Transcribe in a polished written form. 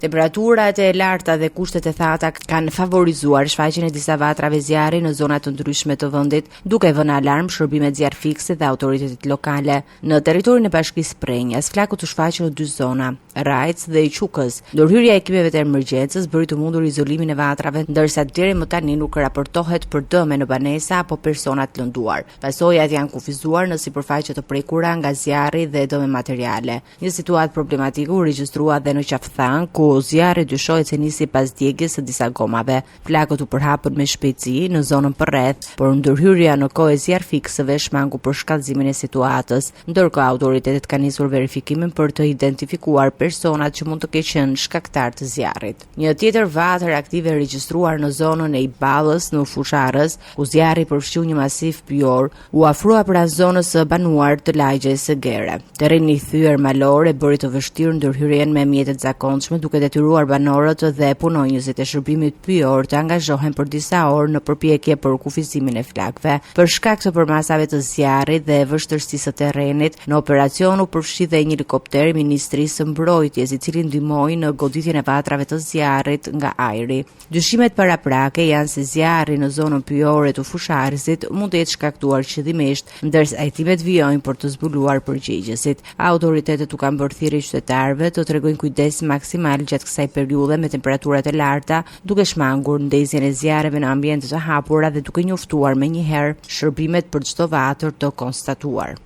Temperaturat e larta dhe kushtet e thata kanë favorizuar shfaqjen e disa vatrave zjarri në zona të ndryshme të vendit, duke vënë alarm shërbimet zjarr fikse dhe autoritetet lokale. Në territorin e bashkisë Prenjas, flaku të shfaqur në dy zona, Rajc dhe Içukës. Ndërhyrja e ekipeve të emergjencës bëri të mundur izolimin e vatrave, ndërsa deri më tani nuk raportohet për dëme në banesa apo persona të lënduar. Pasojat janë kufizuar në sipërfaqe të prekura nga zjarri dhe dëme materiale. Një situatë problematike u regjistrua dhe në Qafthan, ku zjarri dyshohet se nisi pas djegjes së disa gomave. Flakët u përhapën me shpejtësi në zonën përreth, por ndërhyrja në kohë e zjarr fiksëve shmangu për shkallëzimin e situatës, ndërkohë autoritetet kanë nisur verifikimin për të identifikuar personat që mund të kenë qenë shkaktar të zjarrit. Një tjetër vatër aktive regjistruar në zonën e Iballës në Fusharës, ku zjarri përfshiu një masiv pyjor, u afrua pranë zonës së banuar të lagjes së Gere. Terreni i thyer malor e bëri të vështirë ndërhyrjen me mjetet zakonshme, duke detyruar banorët dhe punonjësit e shërbimit pyjor të angazhohen për disa orë në përpjekje për kufizimin e flakëve. Për shkak të përmasave të zjarrit dhe vështirësisë së terrenit, në operacion u përfshi dhe një helikopter i Ministrisë së Mbrojtjes, i cili ndihmoi në goditjen e vatrave të zjarrit nga ajri. Dyshimet paraprake janë se zjarri në zonën pyjore të Fusharësit mund të jetë shkaktuar qëllimisht, ndërsa hekimet vijojnë për të zbuluar përgjegjësit. Autoritetet u kanë bërë thirrje qytetarëve të tregojnë kujdes maksimal gjatë kësaj periudhe me temperaturat e larta, duke shmangur ndezjen e zjarreve në ambiente të hapura dhe duke njoftuar menjëherë shërbimet për çdo vatër të konstatuar.